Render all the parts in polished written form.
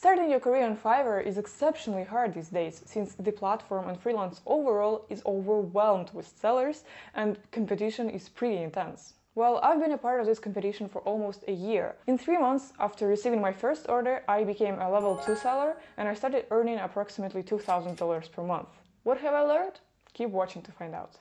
Starting your career on Fiverr is exceptionally hard these days, since the platform and freelance overall is overwhelmed with sellers and competition is pretty intense. Well, I've been a part of this competition for almost a year. In 3 months after receiving my first order, I became a level 2 seller and I started earning approximately $2,000 per month. What have I learned? Keep watching to find out.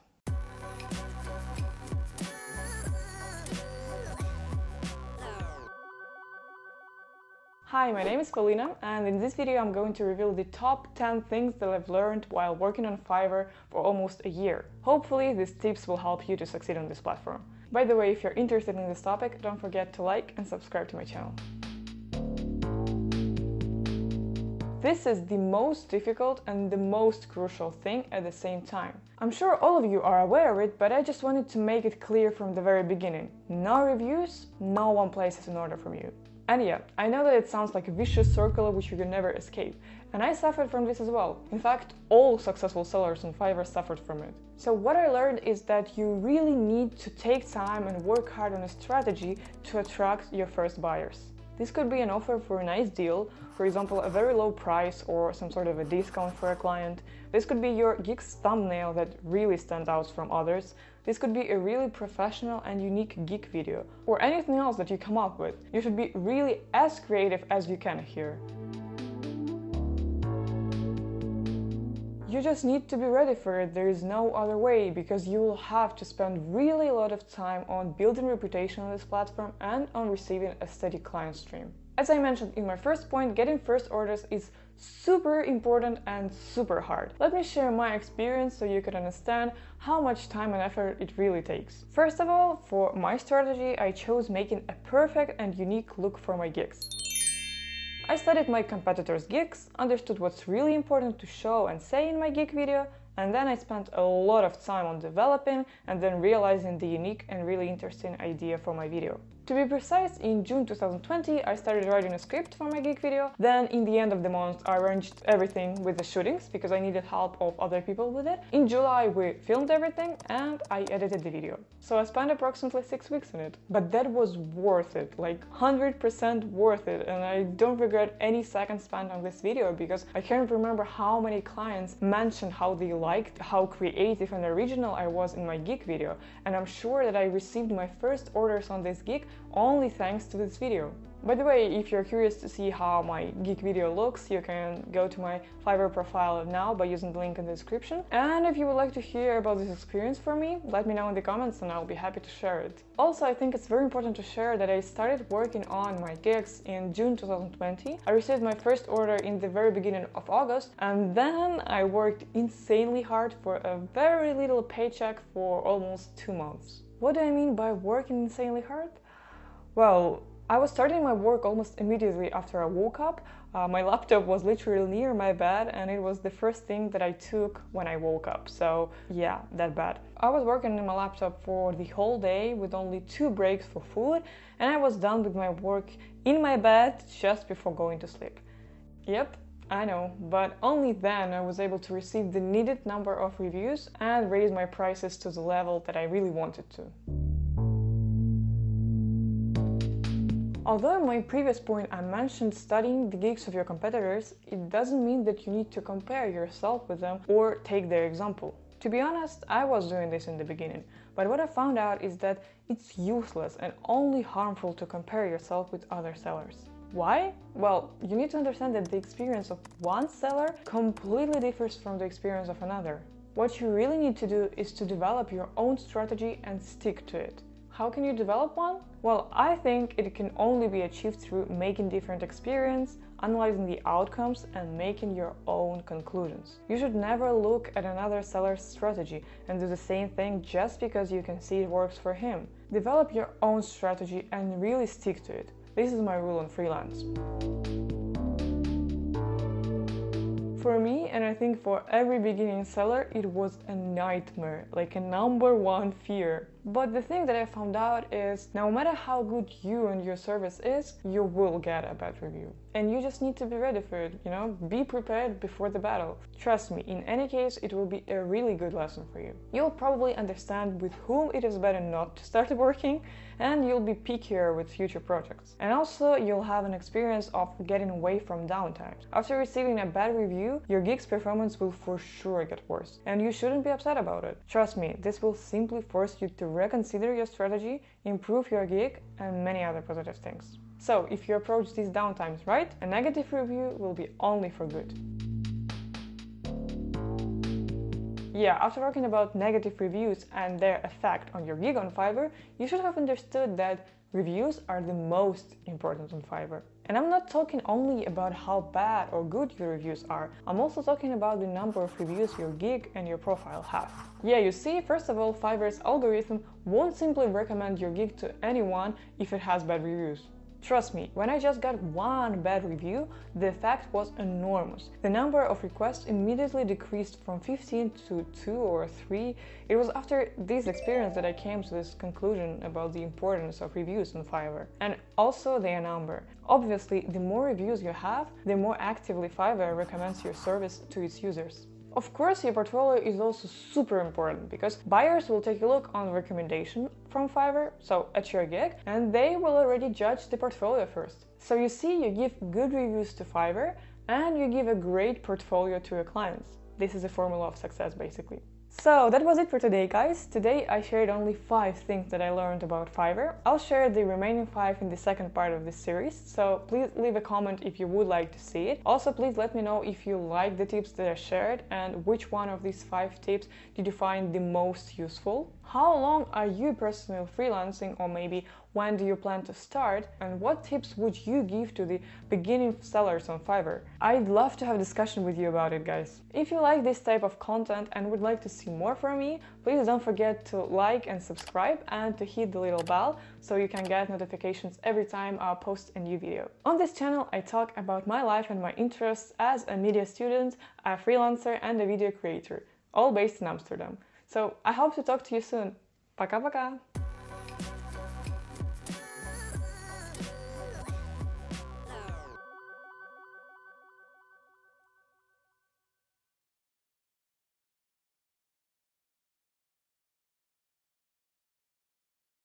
Hi, my name is Polina, and in this video I'm going to reveal the top 10 things that I've learned while working on Fiverr for almost a year. Hopefully these tips will help you to succeed on this platform. By the way, if you're interested in this topic, don't forget to like and subscribe to my channel. This is the most difficult and the most crucial thing at the same time. I'm sure all of you are aware of it, but I just wanted to make it clear from the very beginning. No reviews, no one places an order from you. And yeah, I know that it sounds like a vicious circle which you can never escape, and I suffered from this as well. In fact, all successful sellers on Fiverr suffered from it. So what I learned is that you really need to take time and work hard on a strategy to attract your first buyers. This could be an offer for a nice deal, for example, a very low price or some sort of a discount for a client. This could be your gig's thumbnail that really stands out from others. This could be a really professional and unique gig video, or anything else that you come up with. You should be really as creative as you can here. You just need to be ready for it, there is no other way, because you will have to spend really a lot of time on building reputation on this platform and on receiving a steady client stream. As I mentioned in my first point, getting first orders is super important and super hard. Let me share my experience so you can understand how much time and effort it really takes. First of all, for my strategy, I chose making a perfect and unique look for my gigs. I studied my competitors' gigs, understood what's really important to show and say in my gig video, and then I spent a lot of time on developing and then realizing the unique and really interesting idea for my video. To be precise, in June 2020 I started writing a script for my gig video. Then in the end of the month I arranged everything with the shootings because I needed help of other people with it. In July we filmed everything and I edited the video. So I spent approximately 6 weeks on it. But that was worth it, like 100% worth it, and I don't regret any second spent on this video because I can't remember how many clients mentioned how they liked how creative and original I was in my gig video, and I'm sure that I received my first orders on this gig only thanks to this video. By the way, if you're curious to see how my gig video looks, you can go to my Fiverr profile now by using the link in the description. And if you would like to hear about this experience from me, let me know in the comments and I'll be happy to share it. Also, I think it's very important to share that I started working on my gigs in June 2020. I received my first order in the very beginning of August, and then I worked insanely hard for a very little paycheck for almost 2 months. What do I mean by working insanely hard? Well, I was starting my work almost immediately after I woke up. My laptop was literally near my bed and it was the first thing that I took when I woke up. So yeah, that bad. I was working on my laptop for the whole day with only 2 breaks for food, and I was done with my work in my bed just before going to sleep. Yep, I know, but only then I was able to receive the needed number of reviews and raise my prices to the level that I really wanted to. Although in my previous point I mentioned studying the gigs of your competitors, it doesn't mean that you need to compare yourself with them or take their example. To be honest, I was doing this in the beginning, but what I found out is that it's useless and only harmful to compare yourself with other sellers. Why? Well, you need to understand that the experience of one seller completely differs from the experience of another. What you really need to do is to develop your own strategy and stick to it. How can you develop one? Well, I think it can only be achieved through making different experiences, analyzing the outcomes, and making your own conclusions. You should never look at another seller's strategy and do the same thing just because you can see it works for him. Develop your own strategy and really stick to it. This is my rule on freelance. For me, and I think for every beginning seller, it was a nightmare, like a #1 fear. But the thing that I found out is, no matter how good you and your service is, you will get a bad review. and you just need to be ready for it, be prepared before the battle. Trust me, in any case, it will be a really good lesson for you. You'll probably understand with whom it is better not to start working, and you'll be pickier with future projects. And also, you'll have an experience of getting away from downtime. After receiving a bad review, your gig's performance will for sure get worse, and you shouldn't be upset about it. Trust me, this will simply force you to reconsider your strategy, improve your gig, and many other positive things. So, if you approach these downtimes right, a negative review will be only for good. Yeah, after talking about negative reviews and their effect on your gig on Fiverr, you should have understood that reviews are the most important on Fiverr. And I'm not talking only about how bad or good your reviews are, I'm also talking about the number of reviews your gig and your profile have. Yeah, you see, first of all, Fiverr's algorithm won't simply recommend your gig to anyone if it has bad reviews. Trust me, when I just got one bad review, the effect was enormous. The number of requests immediately decreased from 15 to 2 or 3. It was after this experience that I came to this conclusion about the importance of reviews on Fiverr. And also their number. Obviously, the more reviews you have, the more actively Fiverr recommends your service to its users. Of course, your portfolio is also super important because buyers will take a look on the recommendation from Fiverr, so at your gig, and they will already judge the portfolio first. So you see, you give good reviews to Fiverr and you give a great portfolio to your clients. This is a formula of success, basically. So that was it for today, guys. Today I shared only 5 things that I learned about Fiverr. I'll share the remaining 5 in the second part of this series, so please leave a comment if you would like to see it. Also, please let me know if you like the tips that I shared and which one of these 5 tips did you find the most useful. How long are you personally freelancing, or maybe when do you plan to start, and what tips would you give to the beginning sellers on Fiverr? I'd love to have a discussion with you about it, guys. If you like this type of content and would like to see more from me, please don't forget to like and subscribe and to hit the little bell so you can get notifications every time I post a new video. On this channel, I talk about my life and my interests as a media student, a freelancer and a video creator, all based in Amsterdam. So I hope to talk to you soon. Пока-пока!